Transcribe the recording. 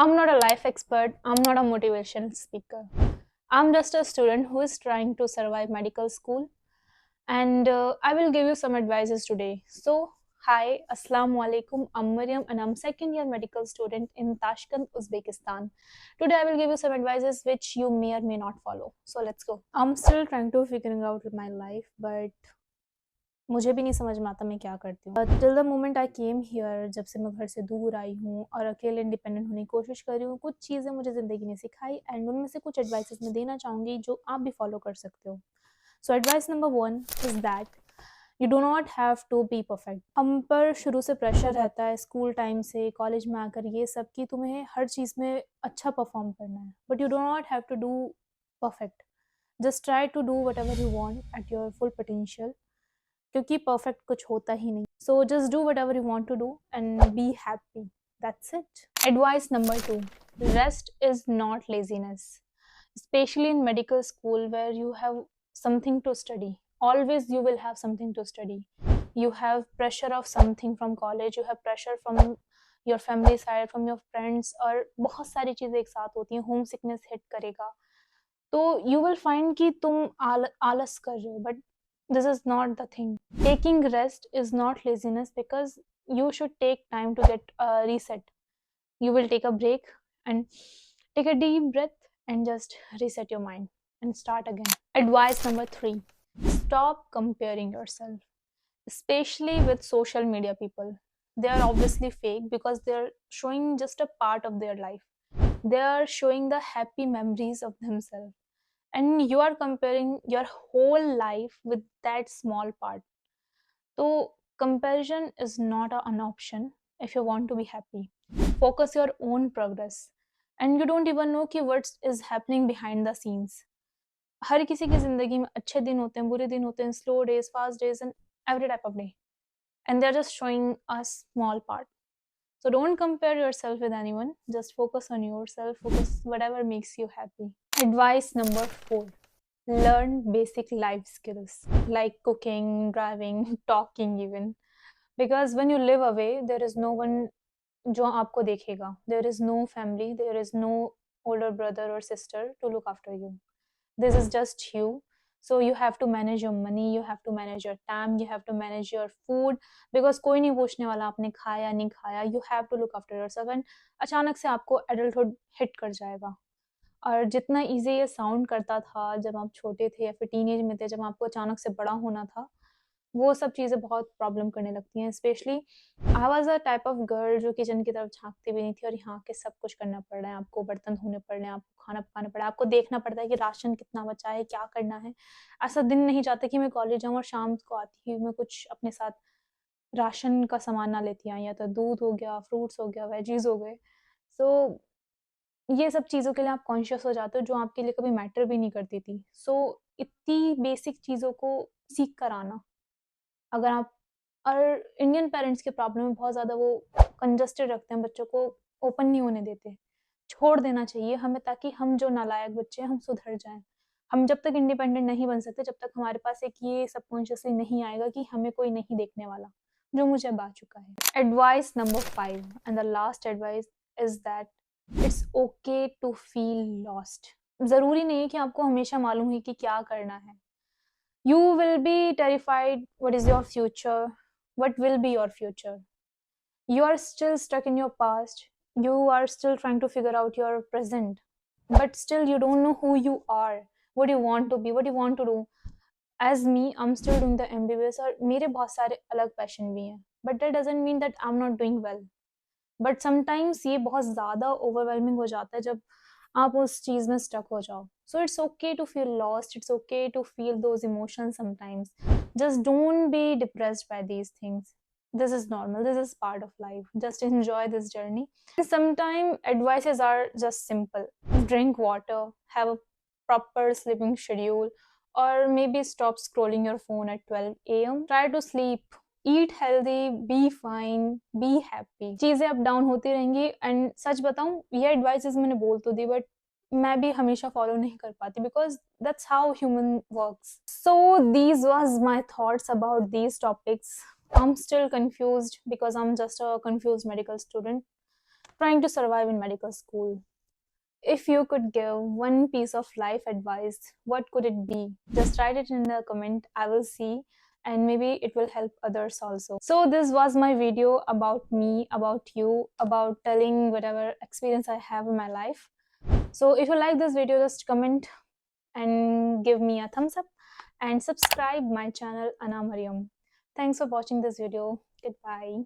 I'm not a life expert, I'm not a motivation speaker. I'm just a student who is trying to survive medical school, and I will give you some advices today. So, hi, Assalamu alaikum. I'm Mariam and I'm second year medical student in Tashkent, Uzbekistan. Today I will give you some advices which you may or may not follow. So, let's go. I'm still trying to figuring out my life, but मुझे भी नहीं समझ में आता मैं क्या करती हूँ। Till the moment I came here, जब से मैं घर से दूर आई हूँ और अकेले इंडिपेंडेंट होने की कोशिश कर रही हूँ, कुछ चीज़ें मुझे ज़िंदगी ने सिखाई एंड उनमें से कुछ एडवाइसेस मैं देना चाहूँगी जो आप भी फॉलो कर सकते हो। So advice number 1 is that you do not have to be perfect. हम पर शुरू से प्रेशर रहता है स्कूल टाइम से कॉलेज में आकर ये सब कि तुम्हें हर चीज़ में अच्छा परफॉर्म करना है, but you do not have to do perfect. Just try to do whatever you want at your full potential, क्योंकि परफेक्ट कुछ होता ही नहीं। So just do whatever you want to do and be happy, that's it. Advice number 2, rest is not laziness, especially in medical school where you have something to study. Always you will have something to study. You have pressure of something from college, you have pressure from your family side, from your friends, और बहुत सारी चीज़ें एक साथ होती हैं। Home sickness hit करेगा तो यू विल फाइंड कि तुम आलस कर रहे हो, but this is not the thing. Taking rest is not laziness because you should take time to get a reset. You will take a break and take a deep breath and just reset your mind and start again. Advice number 3, stop comparing yourself, especially with social media people. They are obviously fake because they are showing just a part of their life. They are showing the happy memories of themselves, and you are comparing your whole life with that small part. So comparison is not an option if you want to be happy. Focus your own progress, and you don't even know कि what is happening behind the scenes. हर किसी की जिंदगी में अच्छे दिन होते हैं, बुरे दिन होते हैं, slow days, fast days, and every type of day, and they're just showing a small part. So don't compare yourself with anyone, just focus on yourself, focus whatever makes you happy. Advice number 4, learn basic life skills like cooking, driving, talking even, because when you live away there is no one जो आपको देखेगा. There is no family, there is no older brother or sister to look after you. This is just you. So you have to manage your money, you have to manage your time, you have to manage your food, because कोई नहीं पूछने वाला आपने खाया नहीं खाया. You have to look after yourself, and अचानक से आपको adulthood hit कर जाएगा. और जितना ईज़ी ये साउंड करता था जब आप छोटे थे या फिर टीनेज में थे, जब आपको अचानक से बड़ा होना था, वो सब चीज़ें बहुत प्रॉब्लम करने लगती हैं। Specially I was a type of girl जो किचन की तरफ झाँकती भी नहीं थी, और यहाँ के सब कुछ करना पड़ रहा है, आपको बर्तन धोने पड़ रहे हैं, आपको खाना पकाना पड़ रहा है, आपको देखना पड़ता है कि राशन कितना बचा है, क्या करना है। ऐसा दिन नहीं जाता कि मैं कॉलेज जाऊँ और शाम को आती हुई मैं कुछ अपने साथ राशन का सामान ना लेती आई, या तो दूध हो गया, फ्रूट्स हो गया, वेजीज़ हो गए। सो ये सब चीज़ों के लिए आप कॉन्शियस हो जाते हो जो आपके लिए कभी मैटर भी नहीं करती थी। सो इतनी बेसिक चीज़ों को सीख कर आना, अगर आप, और इंडियन पेरेंट्स की प्रॉब्लम है बहुत ज़्यादा, वो कंजस्टेड रखते हैं, बच्चों को ओपन नहीं होने देते। छोड़ देना चाहिए हमें, ताकि हम जो नालायक बच्चे हैं हम सुधर जाएँ। हम जब तक इंडिपेंडेंट नहीं बन सकते, जब तक हमारे पास एक ये सबकॉन्शियसली नहीं आएगा कि हमें कोई नहीं देखने वाला, जो मुझे अब आ चुका है। Advice number 5 and the last advice is that it's okay to feel lost. ज़रूरी नहीं है कि आपको हमेशा मालूम है कि क्या करना है। You will be terrified what is your future, what will be your future. You are still stuck in your past, you are still trying to figure out your present, but still you don't know who you are, what you want to be, what you want to do. As me, I'm still doing the MBBS और मेरे बहुत सारे अलग passion भी हैं, but that doesn't mean that I'm not doing well. But sometimes ये बहुत ज़्यादा ओवरवेलमिंग हो जाता है जब आप उस चीज़ में स्टक हो जाओ. So it's okay to feel lost, it's okay to feel those emotions sometimes. Just don't be depressed by these things. This is normal, this is part of life. Just enjoy this journey. Sometimes advices are just simple. Drink water, have a proper sleeping schedule, or maybe stop scrolling your phone at 12 a.m. Try to sleep, eat healthy, be fine, be happy. चीजें up down होती रहेंगी, and such बताऊं ये advices मैंने बोल तो दी, but मैं भी हमेशा फॉलो नहीं कर पाती, because that's how human works. So these was my thoughts about these topics. I'm still confused because I'm just a confused medical student. trying to survive in medical school. If you could give one piece of life advice, what could it be? Just write it in the comment. I will see, and maybe it will help others also. So this was my video about me, about you, about telling whatever experience I have in my life. So if you like this video, just comment and give me a thumbs up and subscribe my channel Ana Mariam. Thanks for watching this video. Goodbye.